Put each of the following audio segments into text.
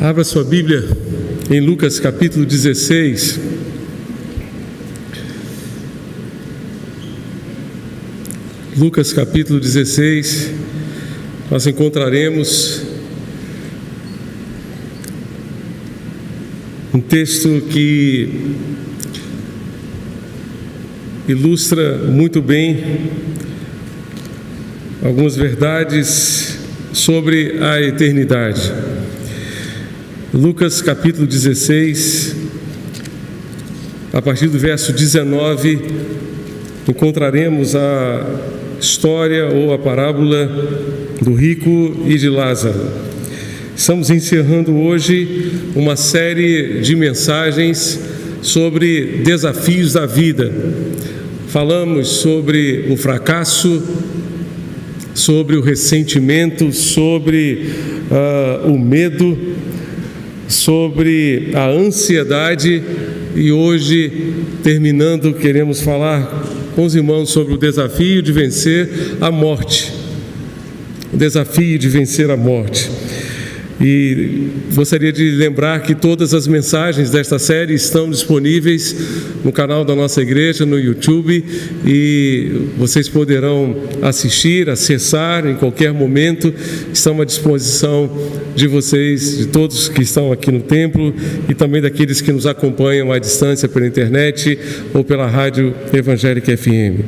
Abra sua Bíblia em Lucas capítulo 16. Lucas capítulo 16, nós encontraremos um texto que ilustra muito bem algumas verdades sobre a eternidade. Lucas capítulo 16, a partir do verso 19, encontraremos a história ou a parábola do rico e de Lázaro. Estamos encerrando hoje uma série de mensagens sobre desafios da vida. Falamos sobre o fracasso, sobre o ressentimento, sobre o medo, sobre a ansiedade, e hoje, terminando, queremos falar com os irmãos sobre o desafio de vencer a morte. O desafio de vencer a morte. E gostaria de lembrar que todas as mensagens desta série estão disponíveis no canal da nossa igreja, no YouTube, e vocês poderão assistir, acessar em qualquer momento. Estão à disposição de vocês, de todos que estão aqui no templo e também daqueles que nos acompanham à distância pela internet ou pela rádio Evangélica FM.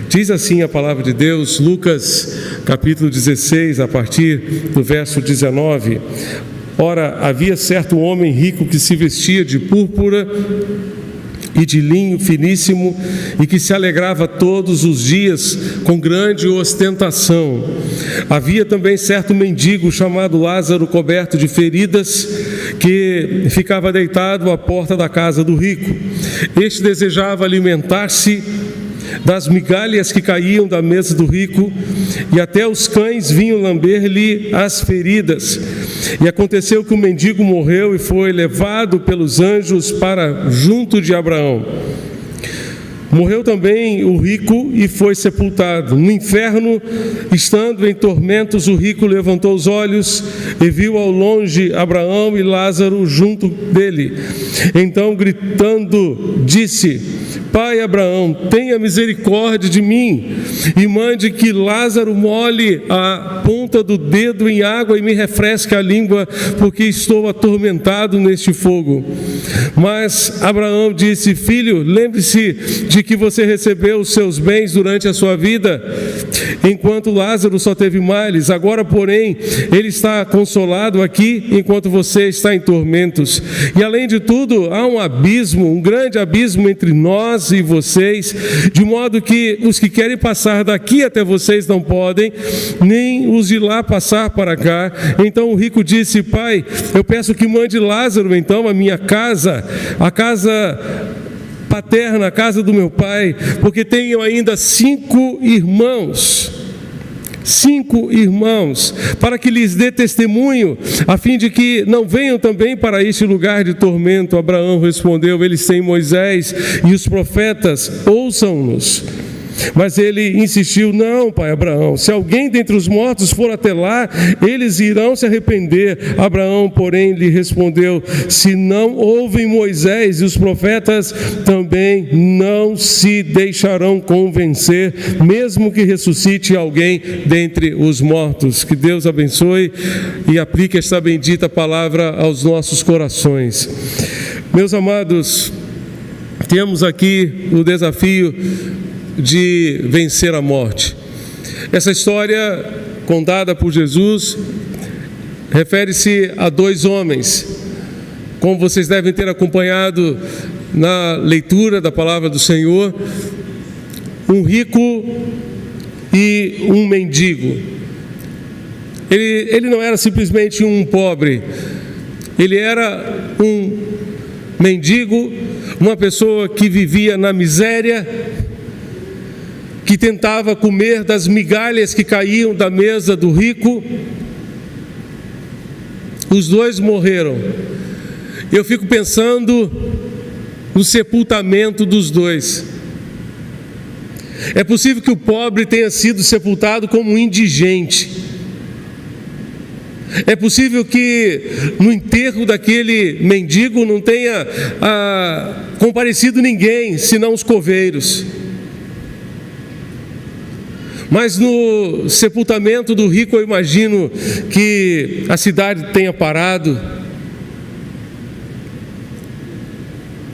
Diz assim a palavra de Deus, Lucas capítulo 16, a partir do verso 19. Ora, havia certo homem rico que se vestia de púrpura e de linho finíssimo e que se alegrava todos os dias com grande ostentação. Havia também certo mendigo chamado Lázaro, coberto de feridas, que ficava deitado à porta da casa do rico. Este desejava alimentar-se das migalhas que caíam da mesa do rico, e até os cães vinham lamber-lhe as feridas. E aconteceu que o mendigo morreu e foi levado pelos anjos para junto de Abraão. Morreu também o rico e foi sepultado. No inferno, estando em tormentos, o rico levantou os olhos e viu ao longe Abraão e Lázaro junto dele. Então, gritando, disse: Pai Abraão, tenha misericórdia de mim e mande que Lázaro molhe a ponta do dedo em água e me refresque a língua, porque estou atormentado neste fogo. Mas Abraão disse: Filho, lembre-se de que você recebeu os seus bens durante a sua vida, enquanto Lázaro só teve males. Agora, porém, ele está consolado aqui, enquanto você está em tormentos. E além de tudo, há um abismo, um grande abismo entre nós e vocês, de modo que os que querem passar daqui até vocês não podem, nem os de lá passar para cá. Então o rico disse: Pai, eu peço que mande Lázaro então à minha casa, a casa paterna, a casa do meu pai, porque tenho ainda 5 irmãos, para que lhes dê testemunho, a fim de que não venham também para este lugar de tormento. Abraão respondeu: Eles têm Moisés e os profetas, ouçam-nos. Mas ele insistiu: Não, pai Abraão, se alguém dentre os mortos for até lá, eles irão se arrepender. Abraão, porém, lhe respondeu: Se não ouvem Moisés e os profetas, também não se deixarão convencer, mesmo que ressuscite alguém dentre os mortos. Que Deus abençoe e aplique esta bendita palavra aos nossos corações. Meus amados, temos aqui o desafio de vencer a morte. Essa história contada por Jesus refere-se a 2 homens, como vocês devem ter acompanhado na leitura da palavra do Senhor, um rico e um mendigo. Ele não era simplesmente um pobre, ele era um mendigo, uma pessoa que vivia na miséria, que tentava comer das migalhas que caíam da mesa do rico. Os 2 morreram. Eu fico pensando no sepultamento dos 2. É possível que o pobre tenha sido sepultado como um indigente. É possível que no enterro daquele mendigo não tenha comparecido ninguém, senão os coveiros. Mas no sepultamento do rico, eu imagino que a cidade tenha parado,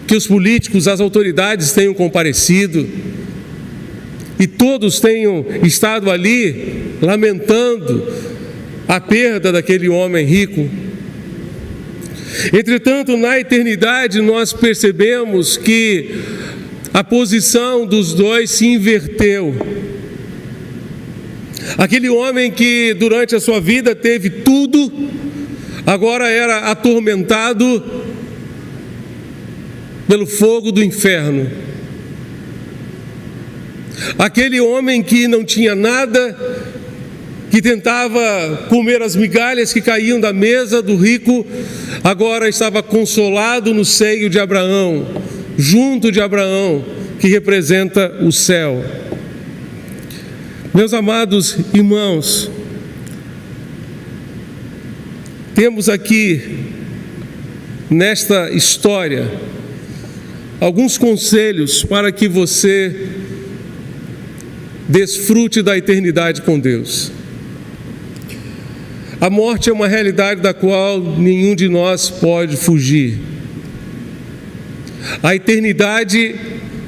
que os políticos, as autoridades tenham comparecido, e todos tenham estado ali lamentando a perda daquele homem rico. Entretanto, na eternidade, nós percebemos que a posição dos dois se inverteu. Aquele homem que durante a sua vida teve tudo, agora era atormentado pelo fogo do inferno. Aquele homem que não tinha nada, que tentava comer as migalhas que caíam da mesa do rico, agora estava consolado no seio de Abraão, junto de Abraão, que representa o céu. Meus amados irmãos, temos aqui nesta história alguns conselhos para que você desfrute da eternidade com Deus. A morte é uma realidade da qual nenhum de nós pode fugir. A eternidade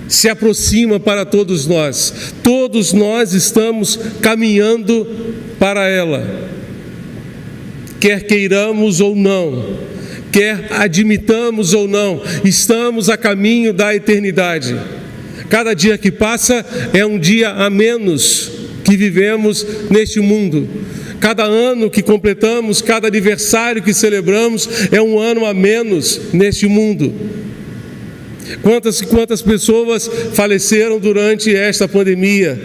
se aproxima para todos nós. Todos nós estamos caminhando para ela. Quer queiramos ou não, quer admitamos ou não, estamos a caminho da eternidade. Cada dia que passa é um dia a menos que vivemos neste mundo. Cada ano que completamos, cada aniversário que celebramos é um ano a menos neste mundo. Quantas pessoas faleceram durante esta pandemia?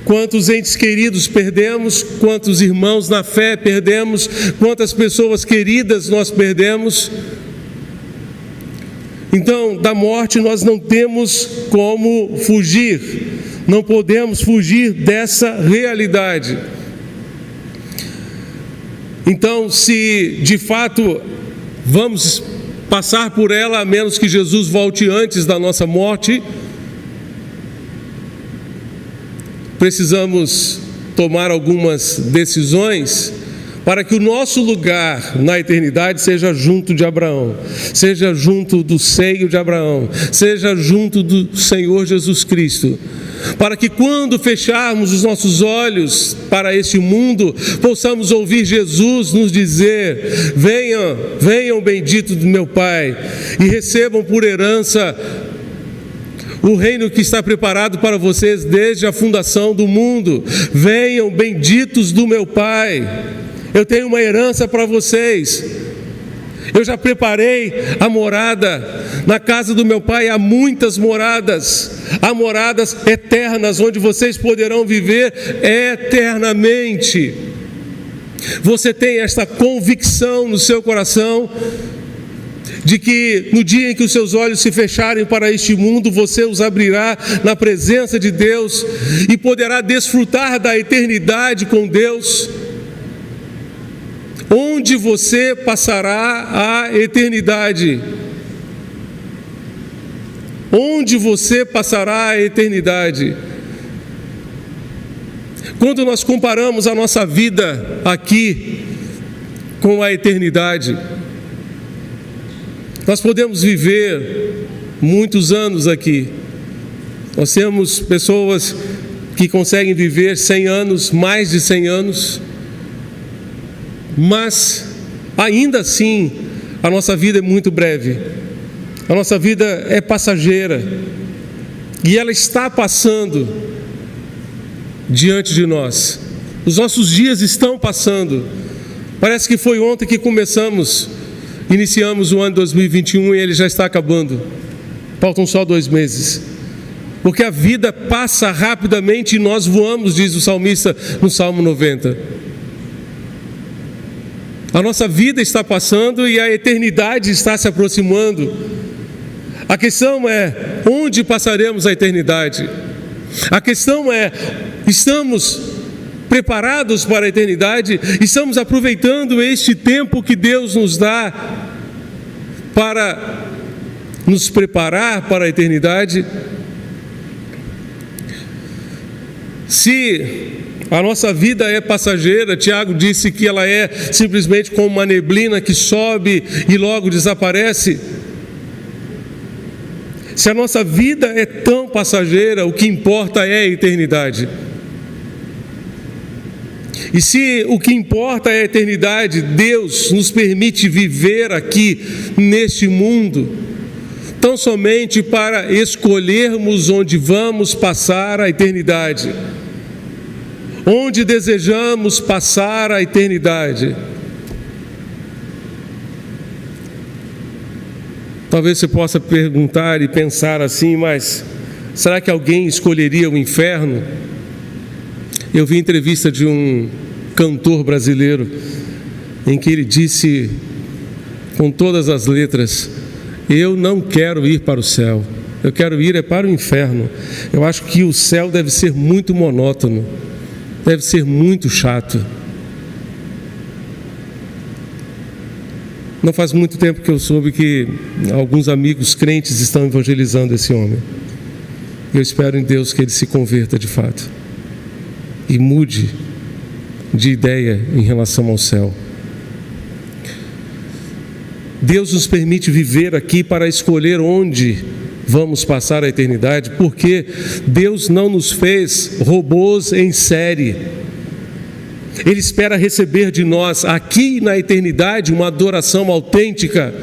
Quantos entes queridos perdemos? Quantos irmãos na fé perdemos? Quantas pessoas queridas nós perdemos? Então, da morte nós não temos como fugir, não podemos fugir dessa realidade. Então, se de fato vamos passar por ela, a menos que Jesus volte antes da nossa morte, precisamos tomar algumas decisões para que o nosso lugar na eternidade seja junto de Abraão, seja junto do seio de Abraão, seja junto do Senhor Jesus Cristo, para que quando fecharmos os nossos olhos para este mundo, possamos ouvir Jesus nos dizer: venham, venham benditos do meu Pai, e recebam por herança o reino que está preparado para vocês desde a fundação do mundo. Venham benditos do meu Pai, eu tenho uma herança para vocês. Eu já preparei a morada. Na casa do meu Pai há muitas moradas. Há moradas eternas, onde vocês poderão viver eternamente. Você tem esta convicção no seu coração de que no dia em que os seus olhos se fecharem para este mundo, você os abrirá na presença de Deus e poderá desfrutar da eternidade com Deus, onde você passará a eternidade. Onde você passará a eternidade. Quando nós comparamos a nossa vida aqui com a eternidade, nós podemos viver muitos anos aqui. Nós temos pessoas que conseguem viver 100 anos, mais de 100 anos, mas ainda assim a nossa vida é muito breve, a nossa vida é passageira, e ela está passando diante de nós. Os nossos dias estão passando. Parece que foi ontem que iniciamos o ano 2021 e ele já está acabando. Faltam só 2 meses, porque a vida passa rapidamente e nós voamos, diz o salmista no Salmo 90. A nossa vida está passando e a eternidade está se aproximando. A questão é: onde passaremos a eternidade? A questão é: estamos preparados para a eternidade? Estamos aproveitando este tempo que Deus nos dá para nos preparar para a eternidade? Se a nossa vida é passageira, Tiago disse que ela é simplesmente como uma neblina que sobe e logo desaparece. Se a nossa vida é tão passageira, o que importa é a eternidade. E se o que importa é a eternidade, Deus nos permite viver aqui neste mundo, tão somente para escolhermos onde vamos passar a eternidade, onde desejamos passar a eternidade. Talvez você possa perguntar e pensar assim, mas será que alguém escolheria o inferno? Eu vi entrevista de um cantor brasileiro em que ele disse com todas as letras: eu não quero ir para o céu, eu quero ir para o inferno. Eu acho que o céu deve ser muito monótono, deve ser muito chato. Não faz muito tempo que eu soube que alguns amigos crentes estão evangelizando esse homem. Eu espero em Deus que ele se converta de fato e mude de ideia em relação ao céu. Deus nos permite viver aqui para escolher onde vamos passar a eternidade, porque Deus não nos fez robôs em série. Ele espera receber de nós, aqui na eternidade, uma adoração autêntica.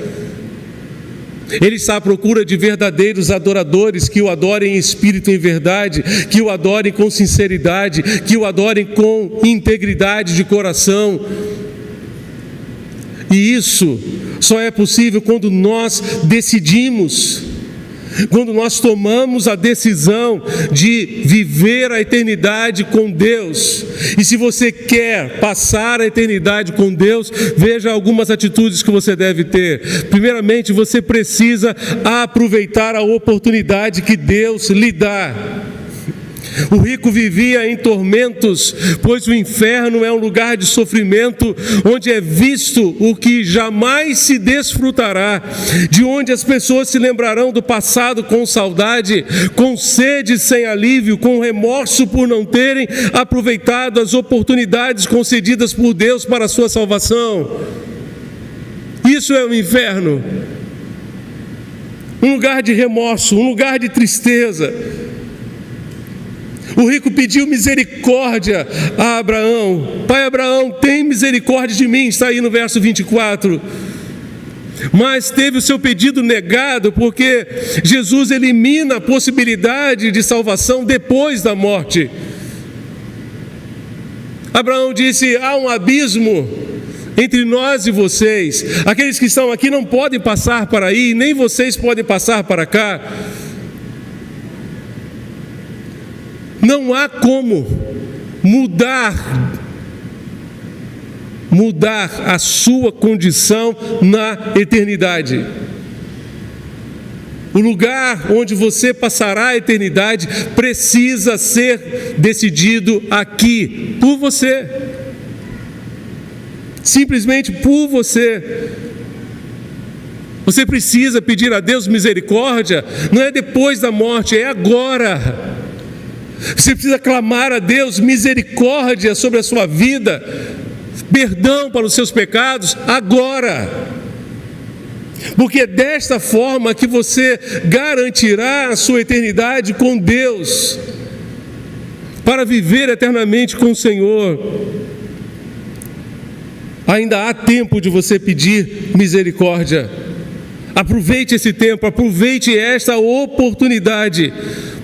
Ele está à procura de verdadeiros adoradores que o adorem em espírito e em verdade, que o adorem com sinceridade, que o adorem com integridade de coração. E isso só é possível quando nós decidimos, quando nós tomamos a decisão de viver a eternidade com Deus. E se você quer passar a eternidade com Deus, veja algumas atitudes que você deve ter. Primeiramente, você precisa aproveitar a oportunidade que Deus lhe dá. O rico vivia em tormentos, pois o inferno é um lugar de sofrimento, onde é visto o que jamais se desfrutará, de onde as pessoas se lembrarão do passado com saudade, com sede sem alívio, com remorso por não terem aproveitado as oportunidades concedidas por Deus para a sua salvação. Isso é o inferno, um lugar de remorso, um lugar de tristeza. O rico pediu misericórdia a Abraão. Pai Abraão, tem misericórdia de mim, está aí no verso 24. Mas teve o seu pedido negado, porque Jesus elimina a possibilidade de salvação depois da morte. Abraão disse: há um abismo entre nós e vocês. Aqueles que estão aqui não podem passar para aí, nem vocês podem passar para cá. Não há como mudar a sua condição na eternidade. O lugar onde você passará a eternidade precisa ser decidido aqui, por você. Simplesmente por você. Você precisa pedir a Deus misericórdia, não é depois da morte, é agora. Você precisa clamar a Deus misericórdia sobre a sua vida, perdão para os seus pecados, agora. Porque é desta forma que você garantirá a sua eternidade com Deus, para viver eternamente com o Senhor. Ainda há tempo de você pedir misericórdia. Aproveite esse tempo, aproveite esta oportunidade,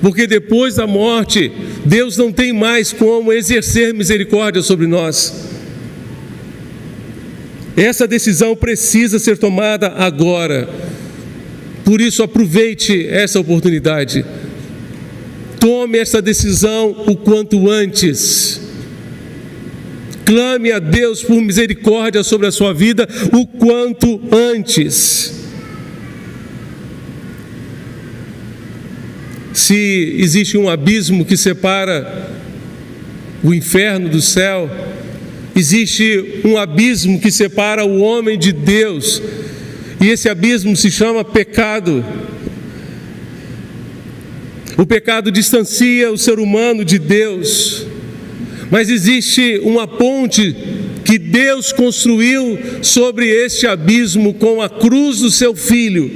porque depois da morte, Deus não tem mais como exercer misericórdia sobre nós. Essa decisão precisa ser tomada agora. Por isso, aproveite essa oportunidade. Tome essa decisão o quanto antes. Clame a Deus por misericórdia sobre a sua vida o quanto antes. Se existe um abismo que separa o inferno do céu. Existe um abismo que separa o homem de Deus, e esse abismo se chama pecado. O pecado distancia o ser humano de Deus, mas existe uma ponte que Deus construiu sobre este abismo com a cruz do seu Filho,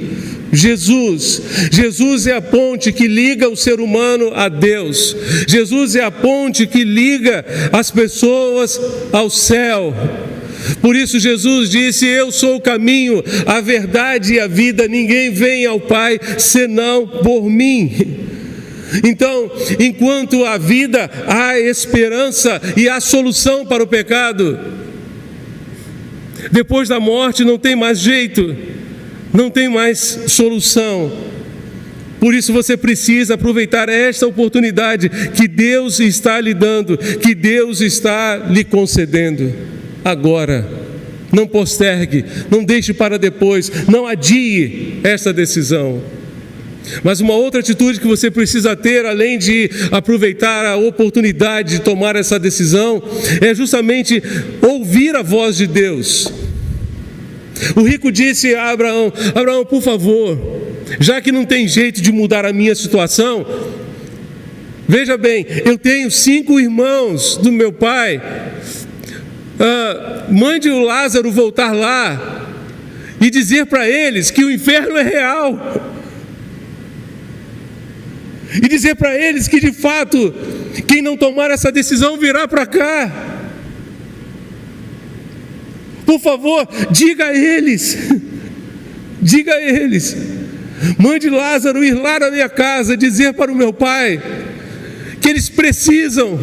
Jesus. Jesus é a ponte que liga o ser humano a Deus. Jesus é a ponte que liga as pessoas ao céu. Por isso Jesus disse: eu sou o caminho, a verdade e a vida, ninguém vem ao Pai senão por mim. Então, enquanto há vida, há esperança e há solução para o pecado. Depois da morte não tem mais jeito, não tem mais solução. Por isso você precisa aproveitar esta oportunidade que Deus está lhe dando, que Deus está lhe concedendo agora. Não postergue, não deixe para depois, não adie esta decisão. Mas uma outra atitude que você precisa ter, além de aproveitar a oportunidade de tomar essa decisão, é justamente ouvir a voz de Deus. O rico disse a Abraão: Abraão, por favor, já que não tem jeito de mudar a minha situação, veja bem, eu tenho 5 irmãos do meu pai, mande o Lázaro voltar lá e dizer para eles que o inferno é real. E dizer para eles que de fato, quem não tomar essa decisão virá para cá. Por favor, diga a eles, mande Lázaro ir lá na minha casa, dizer para o meu pai que eles precisam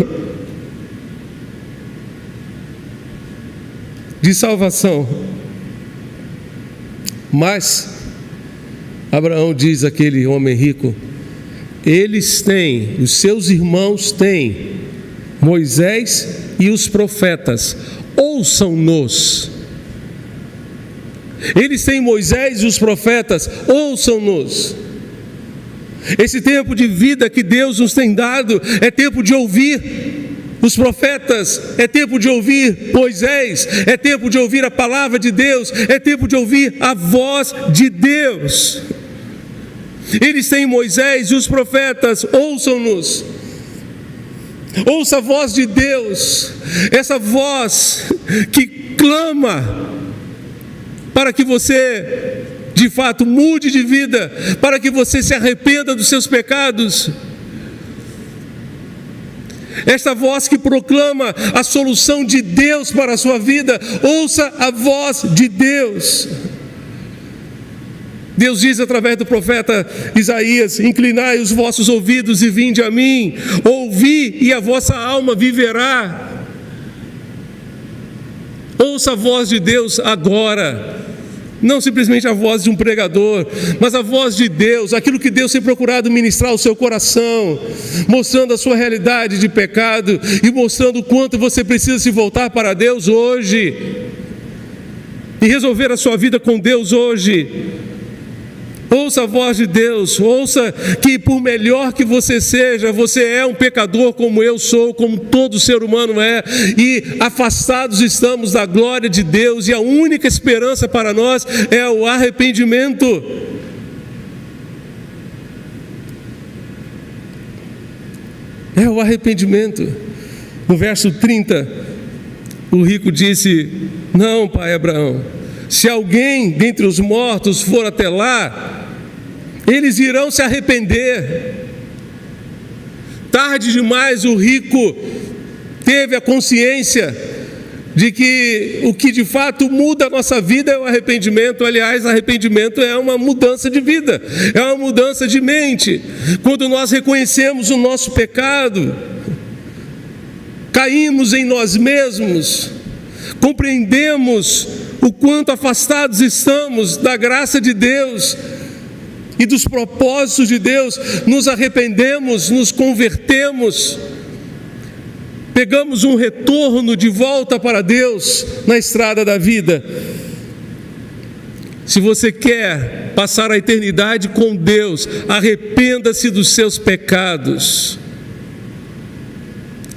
de salvação. Mas Abraão diz àquele homem rico: eles têm, os seus irmãos têm Moisés e os profetas, ouçam-nos. Eles têm Moisés e os profetas, ouçam-nos. Esse tempo de vida que Deus nos tem dado é tempo de ouvir os profetas, é tempo de ouvir Moisés, é tempo de ouvir a palavra de Deus, é tempo de ouvir a voz de Deus. Eles têm Moisés e os profetas, ouçam-nos. Ouça a voz de Deus, essa voz que clama para que você de fato mude de vida, para que você se arrependa dos seus pecados. Esta voz que proclama a solução de Deus para a sua vida, ouça a voz de Deus. Deus diz através do profeta Isaías: inclinai os vossos ouvidos e vinde a mim, ouvi e a vossa alma viverá. Ouça a voz de Deus agora, não simplesmente a voz de um pregador, mas a voz de Deus, aquilo que Deus tem procurado ministrar ao seu coração, mostrando a sua realidade de pecado e mostrando o quanto você precisa se voltar para Deus hoje e resolver a sua vida com Deus hoje. Ouça a voz de Deus, ouça que por melhor que você seja, você é um pecador como eu sou, como todo ser humano é, e afastados estamos da glória de Deus, e a única esperança para nós é o arrependimento. É o arrependimento. No verso 30, o rico disse: não, pai Abraão, se alguém dentre os mortos for até lá, eles irão se arrepender. Tarde demais o rico teve a consciência de que o que de fato muda a nossa vida é o arrependimento. Aliás, arrependimento é uma mudança de vida, é uma mudança de mente. Quando nós reconhecemos o nosso pecado, caímos em nós mesmos, compreendemos o quanto afastados estamos da graça de Deus e dos propósitos de Deus, nos arrependemos, nos convertemos, pegamos um retorno de volta para Deus na estrada da vida. Se você quer passar a eternidade com Deus, arrependa-se dos seus pecados.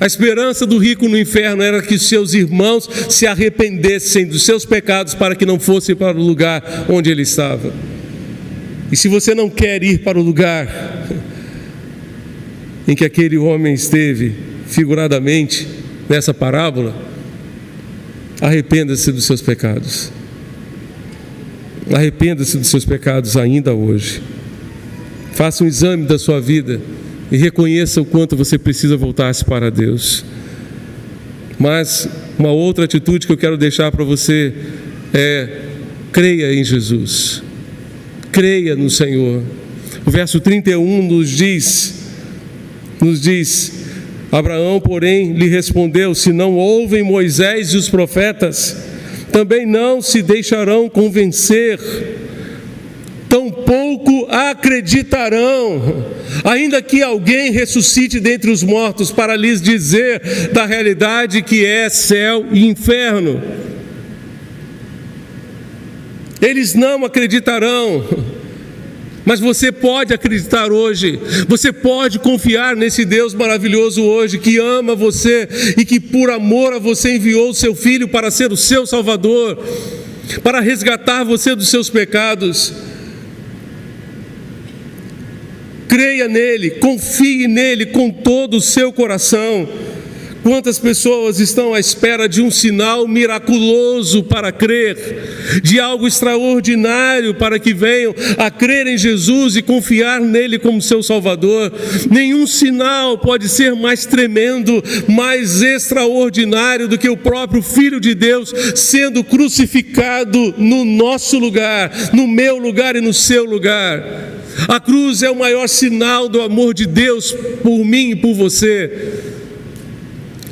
A esperança do rico no inferno era que seus irmãos se arrependessem dos seus pecados para que não fossem para o lugar onde ele estava. E se você não quer ir para o lugar em que aquele homem esteve, figuradamente, nessa parábola, arrependa-se dos seus pecados. Arrependa-se dos seus pecados ainda hoje. Faça um exame da sua vida e reconheça o quanto você precisa voltar-se para Deus. Mas uma outra atitude que eu quero deixar para você é: creia em Jesus. Creia no Senhor. O verso 31 nos diz: Abraão, porém, lhe respondeu: se não ouvem Moisés e os profetas, também não se deixarão convencer, tampouco acreditarão, ainda que alguém ressuscite dentre os mortos para lhes dizer da realidade que é céu e inferno. Eles não acreditarão, mas você pode acreditar hoje. Você pode confiar nesse Deus maravilhoso hoje, que ama você e que por amor a você enviou o seu Filho para ser o seu Salvador, para resgatar você dos seus pecados. Creia nele, confie nele com todo o seu coração. Quantas pessoas estão à espera de um sinal miraculoso para crer, de algo extraordinário para que venham a crer em Jesus e confiar nele como seu Salvador. Nenhum sinal pode ser mais tremendo, mais extraordinário do que o próprio Filho de Deus sendo crucificado no nosso lugar, no meu lugar e no seu lugar. A cruz é o maior sinal do amor de Deus por mim e por você.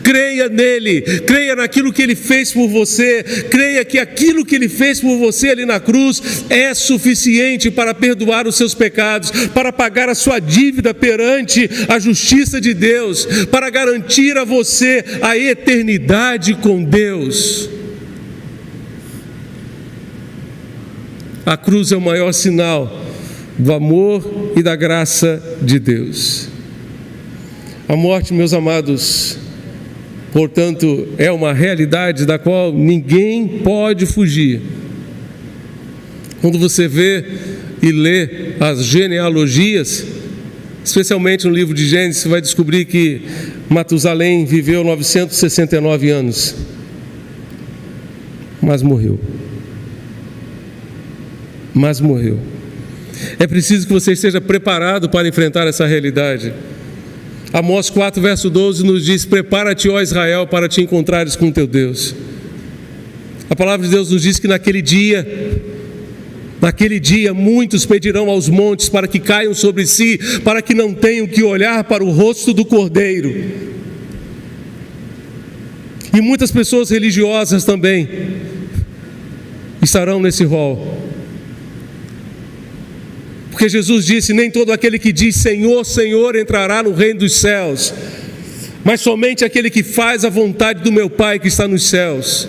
Creia nele, creia naquilo que ele fez por você, creia que aquilo que ele fez por você ali na cruz é suficiente para perdoar os seus pecados, para pagar a sua dívida perante a justiça de Deus, para garantir a você a eternidade com Deus. A cruz é o maior sinal do amor e da graça de Deus. A morte, meus amados, portanto, é uma realidade da qual ninguém pode fugir. Quando você vê e lê as genealogias, especialmente no livro de Gênesis, você vai descobrir que Matusalém viveu 969 anos, mas morreu. É preciso que você esteja preparado para enfrentar essa realidade. Amós 4, verso 12 nos diz: prepara-te, ó Israel, para te encontrares com teu Deus. A palavra de Deus nos diz que naquele dia muitos pedirão aos montes para que caiam sobre si, para que não tenham que olhar para o rosto do Cordeiro. E muitas pessoas religiosas também estarão nesse rol. Porque Jesus disse: nem todo aquele que diz Senhor, Senhor entrará no reino dos céus, mas somente aquele que faz a vontade do meu Pai que está nos céus.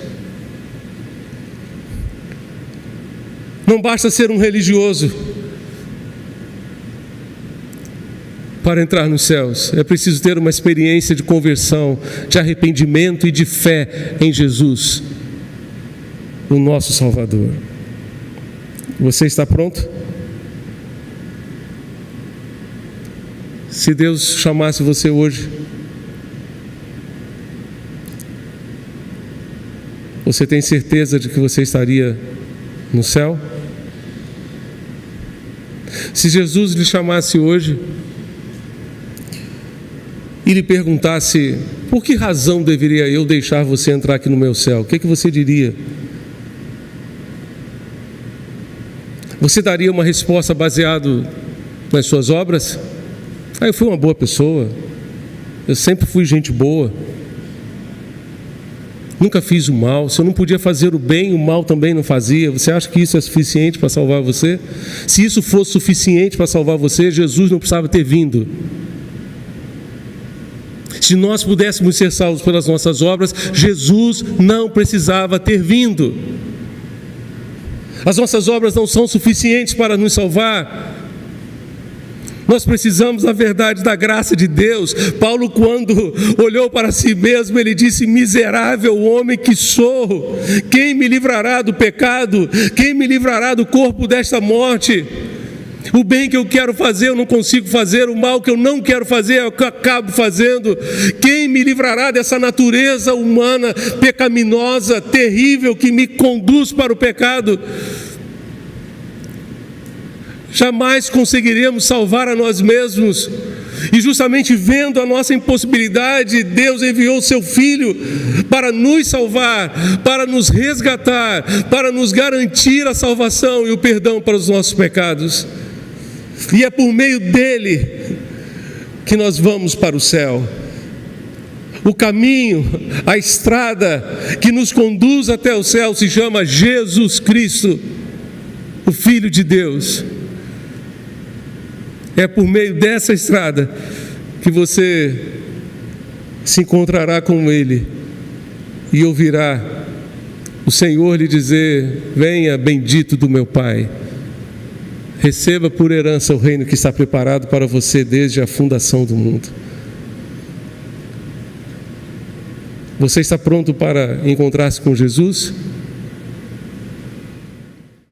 Não basta ser um religioso para entrar nos céus, é preciso ter uma experiência de conversão, de arrependimento e de fé em Jesus, o nosso Salvador. Você está pronto? Se Deus chamasse você hoje, você tem certeza de que você estaria no céu? Se Jesus lhe chamasse hoje e lhe perguntasse: por que razão deveria eu deixar você entrar aqui no meu céu? O que você diria? Você daria uma resposta baseada nas suas obras? Eu fui uma boa pessoa, eu sempre fui gente boa, nunca fiz o mal. Se eu não podia fazer o bem, o mal também não fazia. Você acha que isso é suficiente para salvar você? Se isso fosse suficiente para salvar você, Jesus não precisava ter vindo. Se nós pudéssemos ser salvos pelas nossas obras, Jesus não precisava ter vindo. As nossas obras não são suficientes para nos salvar. Nós precisamos da verdade da graça de Deus. Paulo, quando olhou para si mesmo, ele disse: miserável homem que sou, quem me livrará do pecado? Quem me livrará do corpo desta morte? O bem que eu quero fazer eu não consigo fazer, o mal que eu não quero fazer é o que eu acabo fazendo. Quem me livrará dessa natureza humana pecaminosa, terrível, que me conduz para o pecado? Jamais conseguiremos salvar a nós mesmos. E justamente vendo a nossa impossibilidade, Deus enviou o seu Filho para nos salvar, para nos resgatar, para nos garantir a salvação e o perdão para os nossos pecados. E é por meio dele que nós vamos para o céu. O caminho, a estrada que nos conduz até o céu se chama Jesus Cristo, o Filho de Deus. É por meio dessa estrada que você se encontrará com Ele e ouvirá o Senhor lhe dizer: venha, bendito do meu Pai, receba por herança o reino que está preparado para você desde a fundação do mundo. Você está pronto para encontrar-se com Jesus?